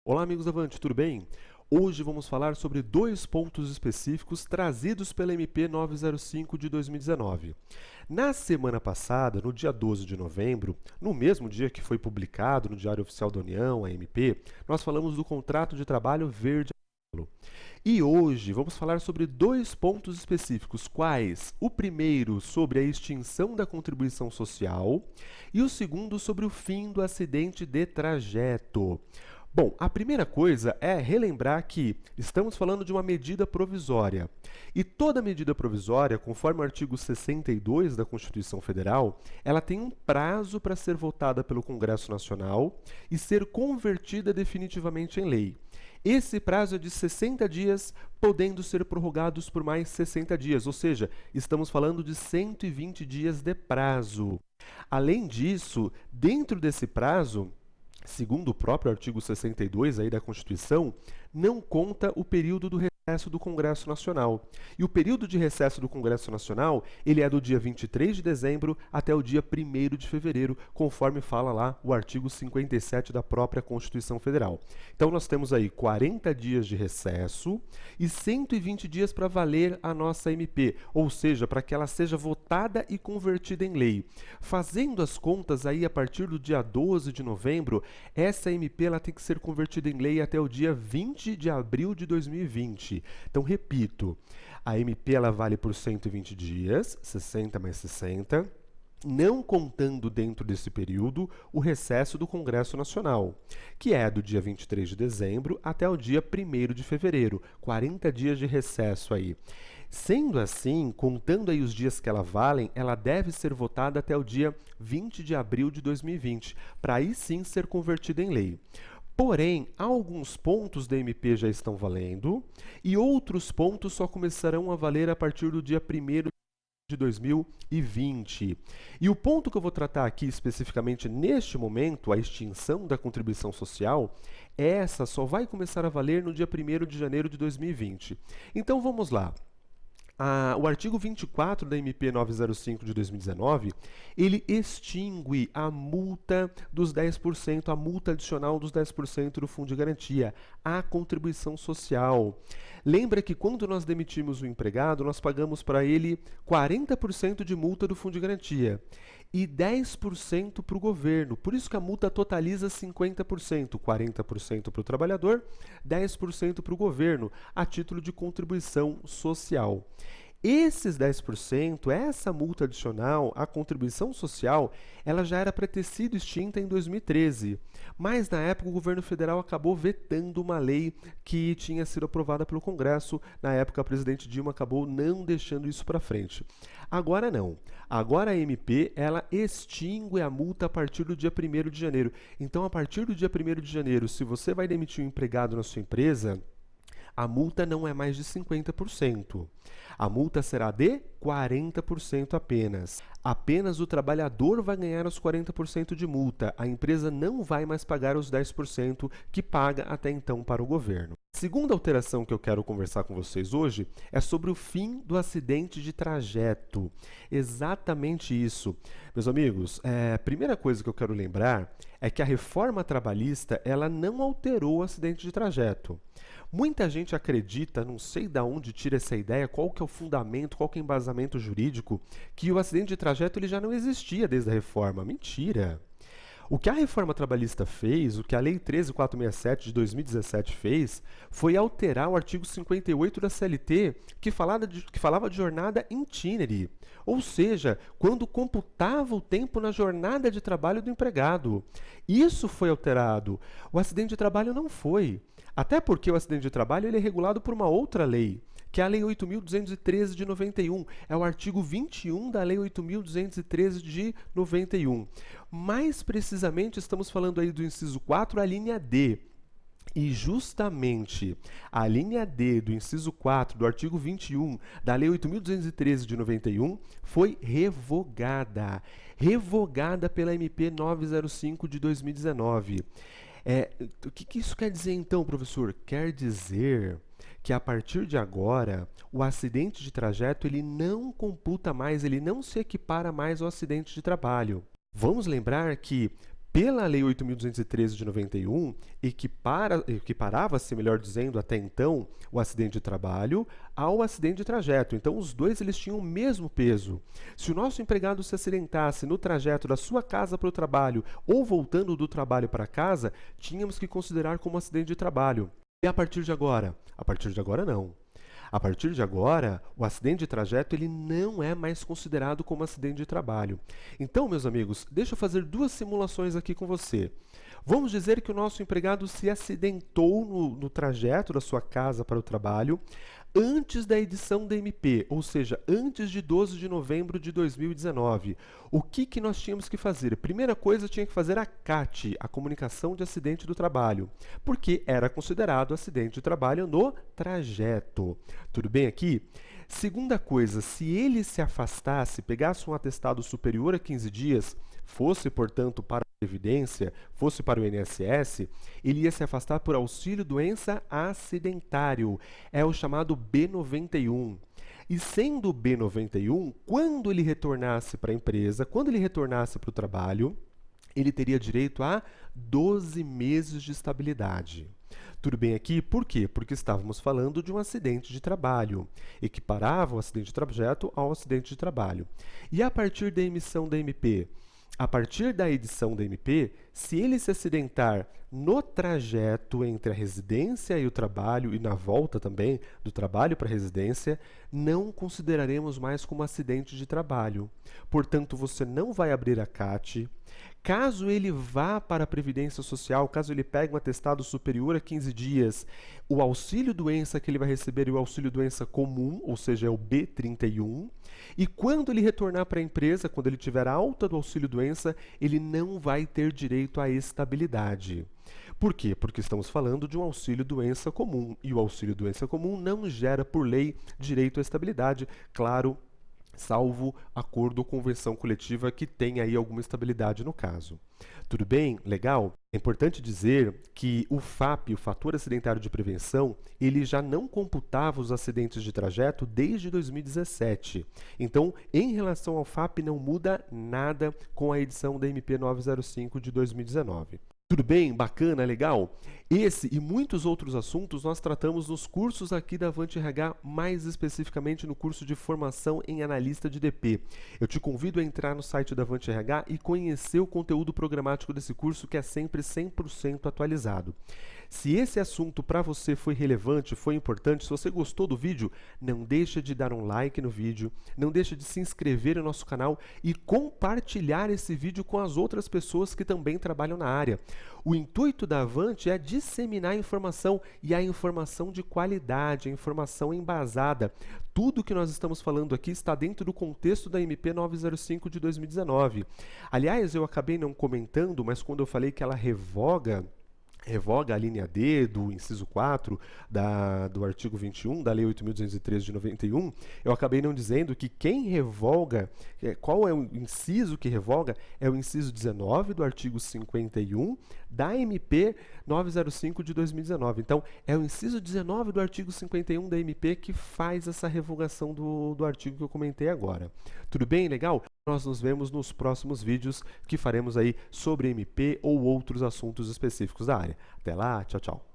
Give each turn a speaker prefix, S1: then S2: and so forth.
S1: Olá, amigos da Avante, tudo bem? Hoje vamos falar sobre dois pontos específicos trazidos pela MP 905 de 2019. Na semana passada, no dia 12 de novembro, no mesmo dia que foi publicado no Diário Oficial da União, a MP, nós falamos do contrato de trabalho verde e amarelo. E hoje vamos falar sobre dois pontos específicos, quais? O primeiro sobre a extinção da contribuição social e o segundo sobre o fim do acidente de trajeto. Bom, a primeira coisa é relembrar que estamos falando de uma medida provisória. E toda medida provisória, conforme o artigo 62 da Constituição Federal, ela tem um prazo para ser votada pelo Congresso Nacional e ser convertida definitivamente em lei. Esse prazo é de 60 dias, podendo ser prorrogados por mais 60 dias, ou seja, estamos falando de 120 dias de prazo. Além disso, dentro desse prazo, segundo o próprio artigo 62 aí da Constituição, não conta o período do recesso do Congresso Nacional. E o período de recesso do Congresso Nacional, ele é do dia 23 de dezembro até o dia 1º de fevereiro, conforme fala lá o artigo 57 da própria Constituição Federal. Então nós temos aí 40 dias de recesso e 120 dias para valer a nossa MP, ou seja, para que ela seja votada e convertida em lei. Fazendo as contas aí a partir do dia 12 de novembro, essa MP ela tem que ser convertida em lei até o dia 20 de abril de 2020. Então, repito, a MP ela vale por 120 dias, 60 mais 60, não contando dentro desse período o recesso do Congresso Nacional, que é do dia 23 de dezembro até o dia 1º de fevereiro, 40 dias de recesso aí. Sendo assim, contando aí os dias que ela valem, ela deve ser votada até o dia 20 de abril de 2020, para aí sim ser convertida em lei. Porém, alguns pontos da MP já estão valendo e outros pontos só começarão a valer a partir do dia 1º de 2020. E o ponto que eu vou tratar aqui especificamente neste momento, a extinção da contribuição social, essa só vai começar a valer no dia 1º de janeiro de 2020. Então vamos lá. O artigo 24 da MP 905 de 2019, ele extingue a multa dos 10%, a multa adicional dos 10% do Fundo de Garantia, a contribuição social. Lembra que quando nós demitimos o empregado, nós pagamos para ele 40% de multa do Fundo de Garantia e 10% para o governo. Por isso que a multa totaliza 50%, 40% para o trabalhador, 10% para o governo, a título de contribuição social. Esses 10%, essa multa adicional, a contribuição social, ela já era para ter sido extinta em 2013. Mas, na época, o governo federal acabou vetando uma lei que tinha sido aprovada pelo Congresso. Na época, a presidente Dilma acabou não deixando isso para frente. Agora não. Agora a MP, ela extingue a multa a partir do dia 1º de janeiro. Então, a partir do dia 1º de janeiro, se você vai demitir um empregado na sua empresa, a multa não é mais de 50%. A multa será de 40% apenas. Apenas o trabalhador vai ganhar os 40% de multa. A empresa não vai mais pagar os 10% que paga até então para o governo. A segunda alteração que eu quero conversar com vocês hoje é sobre o fim do acidente de trajeto. Exatamente isso. Meus amigos, a primeira coisa que eu quero lembrar é que a reforma trabalhista ela não alterou o acidente de trajeto. Muita gente acredita, não sei de onde tira essa ideia, qual que é o fundamento, qual que é o embasamento jurídico, que o acidente de trajeto ele já não existia desde a reforma. Mentira! O que a reforma trabalhista fez, o que a Lei 13.467 de 2017 fez, foi alterar o artigo 58 da CLT, que falava de jornada itinerary, ou seja, quando computava o tempo na jornada de trabalho do empregado. Isso foi alterado. O acidente de trabalho não foi. Até porque o acidente de trabalho ele é regulado por uma outra lei, que é a Lei 8.213 de 91. É o artigo 21 da Lei 8.213 de 91. Mais precisamente, estamos falando aí do inciso 4, a linha D. E justamente a linha D do inciso 4 do artigo 21 da Lei 8.213 de 91 foi revogada. Revogada pela MP 905 de 2019. O que isso quer dizer então, professor? Quer dizer que a partir de agora, o acidente de trajeto ele não computa mais, ele não se equipara mais ao acidente de trabalho. Vamos lembrar que Pela Lei 8.213 de 91, equiparava-se, melhor dizendo, até então, o acidente de trabalho ao acidente de trajeto. Então, os dois eles tinham o mesmo peso. Se o nosso empregado se acidentasse no trajeto da sua casa para o trabalho ou voltando do trabalho para casa, tínhamos que considerar como acidente de trabalho. E a partir de agora? A partir de agora, não. A partir de agora, o acidente de trajeto ele não é mais considerado como acidente de trabalho. Então, meus amigos, deixa eu fazer duas simulações aqui com você. Vamos dizer que o nosso empregado se acidentou no trajeto da sua casa para o trabalho antes da edição da MP, ou seja, antes de 12 de novembro de 2019. O que nós tínhamos que fazer? Primeira coisa, tinha que fazer a CAT, a comunicação de acidente do trabalho, porque era considerado acidente de trabalho no trajeto. Tudo bem aqui? Segunda coisa, se ele se afastasse, pegasse um atestado superior a 15 dias, fosse, portanto, para a Previdência, fosse para o INSS, ele ia se afastar por auxílio-doença acidentário. É o chamado B91. E sendo o B91, quando ele retornasse para a empresa, quando ele retornasse para o trabalho, ele teria direito a 12 meses de estabilidade. Tudo bem aqui? Por quê? Porque estávamos falando de um acidente de trabalho. Equiparava o acidente de trajeto ao acidente de trabalho. E a partir da emissão da MP? A partir da edição da MP, se ele se acidentar no trajeto entre a residência e o trabalho e na volta também do trabalho para a residência, não consideraremos mais como acidente de trabalho. Portanto, você não vai abrir a CAT. Caso ele vá para a Previdência Social, caso ele pegue um atestado superior a 15 dias, o auxílio-doença que ele vai receber é o auxílio-doença comum, ou seja, é o B31. E quando ele retornar para a empresa, quando ele tiver alta do auxílio-doença, ele não vai ter direito à estabilidade. Por quê? Porque estamos falando de um auxílio-doença comum, e o auxílio-doença comum não gera, por lei, direito à estabilidade, claro, salvo acordo ou convenção coletiva que tenha aí alguma estabilidade no caso. Tudo bem? Legal? É importante dizer que o FAP, o Fator Acidentário de Prevenção, ele já não computava os acidentes de trajeto desde 2017. Então, em relação ao FAP, não muda nada com a edição da MP 905 de 2019. Tudo bem? Bacana? Legal? Esse e muitos outros assuntos nós tratamos nos cursos aqui da Avante RH, mais especificamente no curso de formação em analista de DP. Eu te convido a entrar no site da Avante RH e conhecer o conteúdo programático desse curso, que é sempre 100% atualizado. Se esse assunto para você foi relevante, foi importante, se você gostou do vídeo, não deixa de dar um like no vídeo, não deixa de se inscrever no nosso canal e compartilhar esse vídeo com as outras pessoas que também trabalham na área. O intuito da Avante é disseminar informação, e a informação de qualidade, a informação embasada. Tudo que nós estamos falando aqui está dentro do contexto da MP 905 de 2019. Aliás, eu acabei não comentando, mas quando eu falei que ela revoga a linha D do inciso 4 do artigo 21 da Lei 8.213 de 91, eu acabei não dizendo que quem revoga, qual é o inciso que revoga, é o inciso 19 do artigo 51 da MP 905 de 2019. Então, é o inciso 19 do artigo 51 da MP que faz essa revogação do artigo que eu comentei agora. Tudo bem? Legal? Nós nos vemos nos próximos vídeos que faremos aí sobre MP ou outros assuntos específicos da área. Até lá, tchau, tchau.